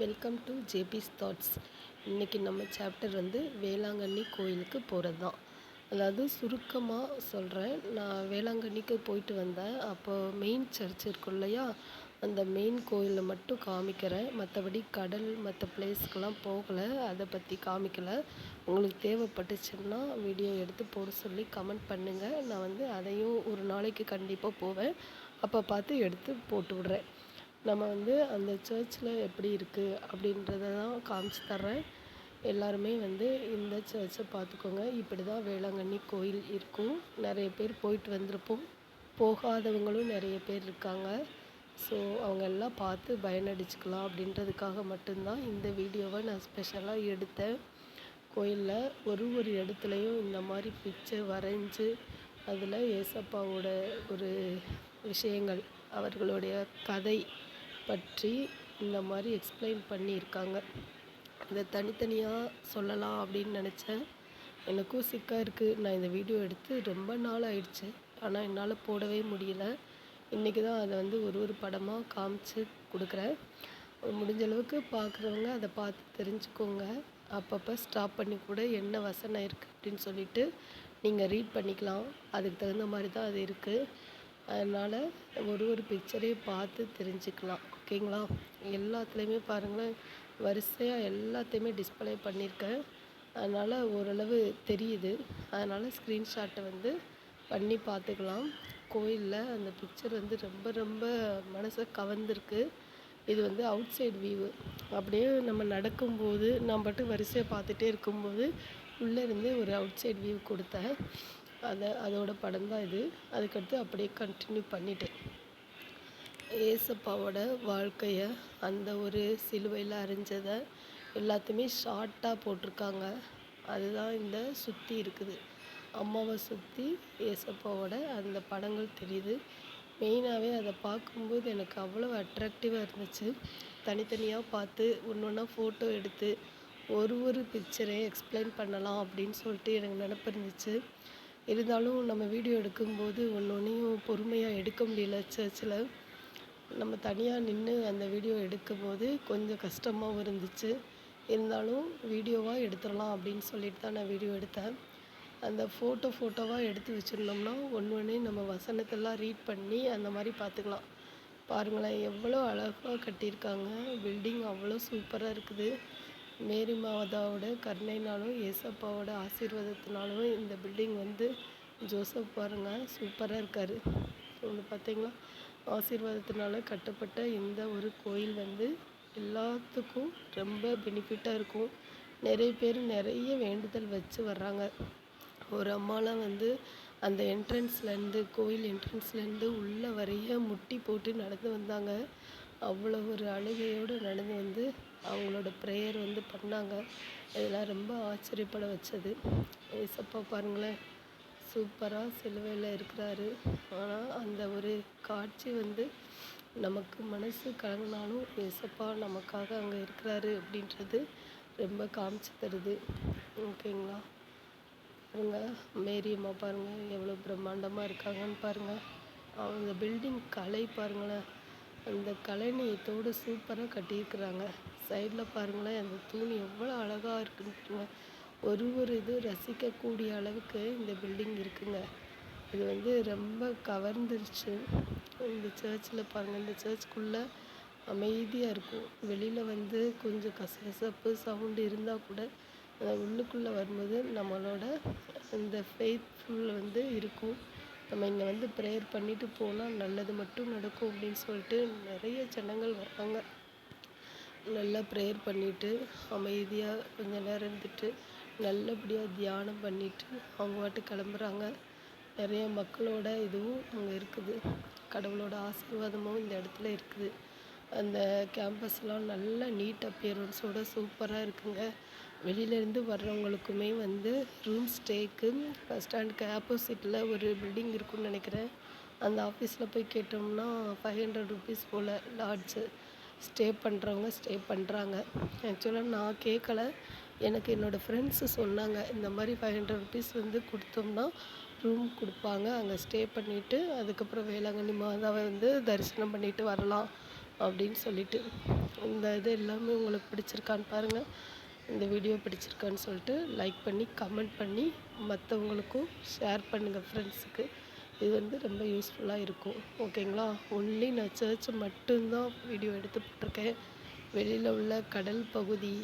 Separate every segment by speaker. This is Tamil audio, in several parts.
Speaker 1: Welcome to ஜேபிஸ் thoughts. இன்றைக்கி நம்ம சாப்டர் வந்து வேளாங்கண்ணி கோயிலுக்கு போகிறது தான். அதாவது சுருக்கமாக சொல்கிறேன். நான் வேளாங்கண்ணிக்கு போயிட்டு வந்தேன். அப்போ மெயின் சர்ச் இருக்கும் இல்லையா, அந்த மெயின் கோயிலில் மட்டும் காமிக்கிறேன். மற்றபடி கடல் மற்ற பிளேஸ்க்கெலாம் போகலை, அதை பற்றி காமிக்கலை. உங்களுக்கு தேவைப்பட்டுச்சுன்னா வீடியோ எடுத்து போட சொல்லி கமெண்ட் பண்ணுங்கள். நான் வந்து அதையும் ஒரு நாளைக்கு கண்டிப்பாக போவேன். அப்போ பார்த்து எடுத்து போட்டு விடுறேன். நம்ம வந்து அந்த சர்ச்சில் எப்படி இருக்குது அப்படின்றத தான் காமிச்சு தர்றேன். எல்லாருமே வந்து இந்த சர்ச்சை பார்த்துக்கோங்க. இப்படி தான் வேளாங்கண்ணி கோயில் இருக்கும். நிறைய பேர் போயிட்டு வந்திருப்போம், போகாதவங்களும் நிறைய பேர் இருக்காங்க. ஸோ அவங்க எல்லாம் பார்த்து பயனடிச்சுக்கலாம் அப்படின்றதுக்காக மட்டும்தான் இந்த வீடியோவை நான் ஸ்பெஷலாக எடுத்தேன். கோயிலில் ஒரு இடத்துலையும் இந்த மாதிரி பிக்சர் வரைஞ்சி அதில் ஏசப்பாவோட ஒரு விஷயங்கள், அவர்களுடைய கதை பற்றி இந்த மாதிரி எக்ஸ்பிளைன் பண்ணியிருக்காங்க. இதை தனித்தனியாக சொல்லலாம் அப்படின்னு நினச்சேன். எனக்கும் சிக்காக இருக்குது. நான் இந்த வீடியோ எடுத்து ரொம்ப நாள் ஆயிடுச்சு, ஆனால் என்னால் போடவே முடியல. இன்றைக்கி தான் அதை வந்து ஒரு படமாக காமிச்சு கொடுக்குறேன். முடிஞ்ச அளவுக்கு பார்க்குறவங்க அதை பார்த்து தெரிஞ்சுக்கோங்க. அப்பப்போ ஸ்டாப் பண்ணி கூட என்ன வசனம் இருக்குது அப்படின்னு சொல்லிவிட்டு நீங்கள் ரீட் பண்ணிக்கலாம். அதுக்கு தகுந்த மாதிரி தான் அது இருக்குது. அதனால் ஒரு பிக்சரையும் பார்த்து தெரிஞ்சுக்கலாம். ஓகேங்களா? எல்லாத்துலேயுமே பாருங்களேன், வரிசையாக எல்லாத்தையுமே டிஸ்பிளே பண்ணியிருக்கேன். அதனால் ஓரளவு தெரியுது. அதனால் ஸ்க்ரீன்ஷாட்டை வந்து பண்ணி பார்த்துக்கலாம். கோயிலில் அந்த பிக்சர் வந்து ரொம்ப மனசை கவர்ந்துருக்கு. இது வந்து அவுட் சைடு வியூவு. அப்படியே நம்ம நடக்கும்போது நான் பாட்டுக்கு வரிசையாக பார்த்துட்டே இருக்கும்போது உள்ளே இருந்து ஒரு அவுட் சைடு வியூ கொடுத்தேன். அதோட படம் தான் இது. அதுக்கடுத்து அப்படியே கண்டினியூ பண்ணிட்டேன். ஏசப்பாவோட வாழ்க்கையை, அந்த ஒரு சிலுவையில் அரைஞ்சதை எல்லாத்தையுமே ஷார்ட்டாக போட்டிருக்காங்க. அதுதான் இந்த சுற்றி இருக்குது. அம்மாவை சுற்றி ஏசப்பாவோட அந்த படங்கள் தெரியுது. மெயினாகவே அதை பார்க்கும்போது எனக்கு அவ்வளோ அட்ராக்டிவாக இருந்துச்சு. தனித்தனியாக பார்த்து ஒன்று ஃபோட்டோ எடுத்து ஒரு பிக்சரை எக்ஸ்பிளைன் பண்ணலாம் அப்படின்னு சொல்லிட்டு எனக்கு நினப்பு இருந்துச்சு. இருந்தாலும் நம்ம வீடியோ எடுக்கும்போது ஒன்றையும் பொறுமையாக எடுக்க முடியல. சர்ச்சில் நம்ம தனியாக நின்று அந்த வீடியோ எடுக்கும்போது கொஞ்சம் கஷ்டமாகவும் இருந்துச்சு. இருந்தாலும் வீடியோவாக எடுத்துடலாம் அப்படின்னு சொல்லிட்டு தான் நான் வீடியோ எடுத்தேன். அந்த ஃபோட்டோவாக எடுத்து வச்சுருந்தோம்னா ஒன்றையும் நம்ம வசனத்தெல்லாம் ரீட் பண்ணி அந்த மாதிரி பார்த்துக்கலாம். பாருங்களேன், எவ்வளோ அழகாக கட்டியிருக்காங்க. பில்டிங் அவ்வளோ சூப்பராக இருக்குது. மேரி மாதாவோட கருணைனாலும் ஏசப்பாவோட ஆசீர்வாதத்தினாலும் இந்த பில்டிங் வந்து ஜோசப் பாருங்கள் சூப்பராக இருக்கார். ஒன்று பார்த்தீங்களா, ஆசீர்வாதத்தினால கட்டப்பட்ட இந்த ஒரு கோயில் வந்து எல்லாத்துக்கும் ரொம்ப பெனிஃபிட்டாக இருக்கும். நிறைய பேர் நிறைய வேண்டுதல் வச்சு வர்றாங்க. ஒரு அம்மாலாம் வந்து அந்த என்ட்ரன்ஸ்லேருந்து, கோயில் என்ட்ரன்ஸ்லேருந்து உள்ளே வரைய முட்டி போட்டு நடந்து வந்தாங்க. அவ்வளோ ஒரு அழுகையோடு நடந்து வந்து அவங்களோட ப்ரேயர் வந்து பண்ணாங்க. இதெல்லாம் ரொம்ப ஆச்சரியப்பட வச்சது. ஏசப்பா பாருங்களேன், சூப்பராக சிலுவையில் இருக்கிறாரு. ஆனால் அந்த ஒரு காட்சி வந்து நமக்கு மனசு கலங்கினாலும் ஏசப்பா நமக்காக அங்கே இருக்கிறாரு அப்படின்றது ரொம்ப காமிச்சு தருது. ஓகேங்களா? பாருங்கள், மேரி அம்மா பாருங்கள் எவ்வளோ பிரம்மாண்டமாக இருக்காங்கன்னு பாருங்கள். அவங்க பில்டிங் கலை பாருங்களேன், அந்த கலைநயத்தோடு சூப்பராக கட்டியிருக்கிறாங்க. சைடில் பாருங்களேன், அந்த தூண் எவ்வளோ அழகாக இருக்குன்னு ஒரு இது ரசிக்கக்கூடிய அளவுக்கு இந்த பில்டிங் இருக்குங்க. இது வந்து ரொம்ப கவர்ந்துருச்சு. இந்த சர்ச்சில் பாருங்கள், இந்த சர்ச்சுக்குள்ளே அமைதியாக இருக்கும். வெளியில் வந்து கொஞ்சம் கசகசப்பு சவுண்டு இருந்தால் கூட உள்ளுக்குள்ளே வரும்போது நம்மளோட இந்த ஃபெய்த்ஃபுல் வந்து இருக்கும். நம்ம இங்கே வந்து ப்ரேயர் பண்ணிவிட்டு போனால் நல்லது மட்டும் நடக்கும் அப்படின்னு சொல்லிட்டு நிறைய ஜனங்கள் வர்றாங்க. நல்லா ப்ரேயர் பண்ணிவிட்டு அமைதியாக கொஞ்சம் நேரம் இருந்துட்டு நல்லபடியாக தியானம் பண்ணிவிட்டு அவங்க பாட்டுக்கு கிளம்புறாங்க. நிறைய மக்களோட இதுவும் அங்கே இருக்குது. கடவுளோட ஆசீர்வாதமும் இந்த இடத்துல இருக்குது. அந்த கேம்பஸ்லாம் நல்ல நீட் அப்பியரன்ஸோட சூப்பராக இருக்குங்க. வெளியிலேருந்து வர்றவங்களுக்குமே வந்து ரூம் ஸ்டேக்கு பஸ் ஸ்டாண்டுக்கு ஆப்போசிட்டில் ஒரு பில்டிங் இருக்குன்னு நினைக்கிறேன். அந்த ஆஃபீஸில் போய் கேட்டோம்னா 500 ருபீஸ் போல் லாட்ஜு. ஸ்டே பண்ணுறவங்க ஸ்டே பண்ணுறாங்க. ஆக்சுவலாக நான் கேட்கல, எனக்கு என்னோடய ஃப்ரெண்ட்ஸு சொன்னாங்க, இந்த மாதிரி 500 ருபீஸ் வந்து கொடுத்தோம்னா ரூம் கொடுப்பாங்க, அங்கே ஸ்டே பண்ணிவிட்டு அதுக்கப்புறம் வேளாங்கண்ணி மாதாவை வந்து தரிசனம் பண்ணிவிட்டு வரலாம் அப்படின்னு சொல்லிட்டு. இந்த இது எல்லாமே உங்களுக்கு பிடிச்சிருக்கான்னு பாருங்கள். இந்த வீடியோ பிடிச்சிருக்கான்னு சொல்லிட்டு லைக் பண்ணி கமெண்ட் பண்ணி மற்றவங்களுக்கும் ஷேர் பண்ணுங்கள் ஃப்ரெண்ட்ஸுக்கு. இது வந்து ரொம்ப யூஸ்ஃபுல்லாக இருக்கும். ஓகேங்களா? ஒன்லி நான் சர்ச் மட்டும்தான் வீடியோ எடுத்து போட்டிருக்கேன். வெளியில் உள்ள கடல் பகுதி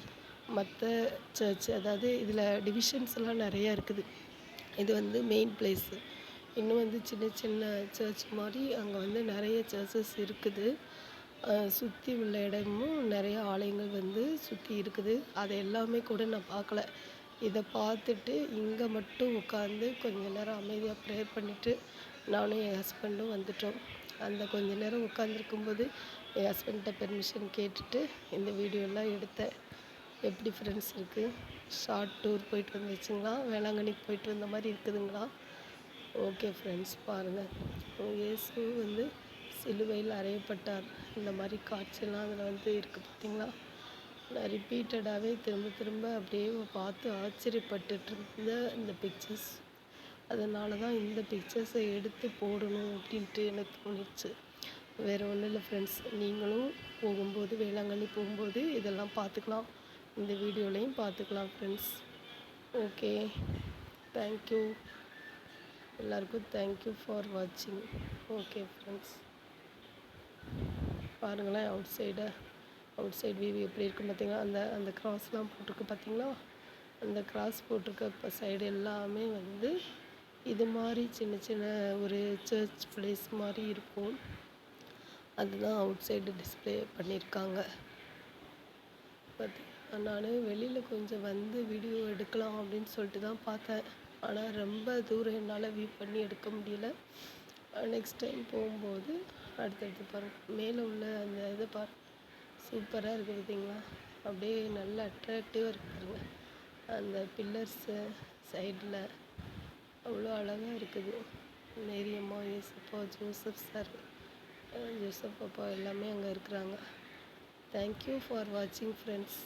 Speaker 1: மற்ற சர்ச், அதாவது இதில் டிவிஷன்ஸ்லாம் நிறையா இருக்குது. இது வந்து மெயின் பிளேஸு. இன்னும் வந்து சின்ன சின்ன சர்ச் மாதிரி அங்கே வந்து நிறைய சர்ச்சஸ் இருக்குது. சுற்றி உள்ள இடமும் நிறைய ஆலயங்கள் வந்து சுற்றி இருக்குது. அது எல்லாமே கூட நான் பார்க்கல. இதை பார்த்துட்டு இங்கே மட்டும் உட்காந்து கொஞ்ச நேரம் அமைதியாக ப்ரேயர் பண்ணிவிட்டு நானும் என் ஹஸ்பண்டும் வந்துட்டோம். அந்த கொஞ்ச நேரம் உட்காந்துருக்கும்போது என் ஹஸ்பண்ட்ட பெர்மிஷன் கேட்டுட்டு இந்த வீடியோலாம் எடுத்தேன். எப்படி ஃப்ரெண்ட்ஸ் இருக்குது? ஷார்ட் டூர் போயிட்டு வந்துச்சுங்களா? வேளாங்கண்ணிக்கு போயிட்டு வந்த மாதிரி இருக்குதுங்களா? ஓகே ஃப்ரெண்ட்ஸ், பாருங்கள். இயேசு வந்து சிலுவையில் அறையப்பட்டார். இந்த மாதிரி காட்சியெல்லாம் அதில் வந்து இருக்குது பார்த்தீங்களா? நான் ரிப்பீட்டடாகவே திரும்ப திரும்ப அப்படியே பார்த்து ஆச்சரியப்பட்டுட்டு இருந்த இந்த பிக்சர்ஸ். அதனால தான் இந்த பிக்சர்ஸை எடுத்து போடணும் அப்படின்ட்டு எனக்கு தோணிடுச்சு. வேறு ஒன்றும் இல்லை ஃப்ரெண்ட்ஸ். நீங்களும் போகும்போது, வேளாங்கண்ணி போகும்போது இதெல்லாம் பார்த்துக்கலாம். இந்த வீடியோலையும் பார்த்துக்கலாம் ஃப்ரெண்ட்ஸ். Okay, thank you. எல்லாருக்கும் தேங்க்யூ ஃபார் வாட்சிங். ஓகே ஃப்ரெண்ட்ஸ், பாருங்களேன் அவுட் சைடு வியூ எப்படி இருக்குது பார்த்தீங்களா? அந்த அந்த கிராஸ்லாம் போட்டிருக்கு பார்த்தீங்களா? அந்த கிராஸ் போட்டிருக்க சைடு எல்லாமே வந்து இது மாதிரி சின்ன சின்ன ஒரு சர்ச் பிளேஸ் மாதிரி இருக்கும். அதுதான் அவுட் சைடு டிஸ்பிளே பண்ணியிருக்காங்க. நான் வெளியில் கொஞ்சம் வந்து வீடியோ எடுக்கலாம் அப்படின்னு சொல்லிட்டு தான் பார்த்தேன். ஆனால் ரொம்ப தூரம் என்னால் வியூ பண்ணி எடுக்க முடியல. நெக்ஸ்ட் டைம் போகும்போது அடுத்தடுத்து பாருங்கள். மேலே உள்ள அந்த இதை சூப்பராக இருக்குது பார்த்தீங்களா? அப்படியே நல்லா அட்ராக்டிவாக இருக்குது பாருங்கள். அந்த பில்லர்ஸு சைடில் அவ்வளோ அழகாக இருக்குது. மேரியம்மா, ஏசப்பா, ஜோசப் சார், ஜோசப் அப்பா எல்லாமே அங்கே இருக்கிறாங்க. தேங்க்யூ ஃபார் வாட்சிங் ஃப்ரெண்ட்ஸ்.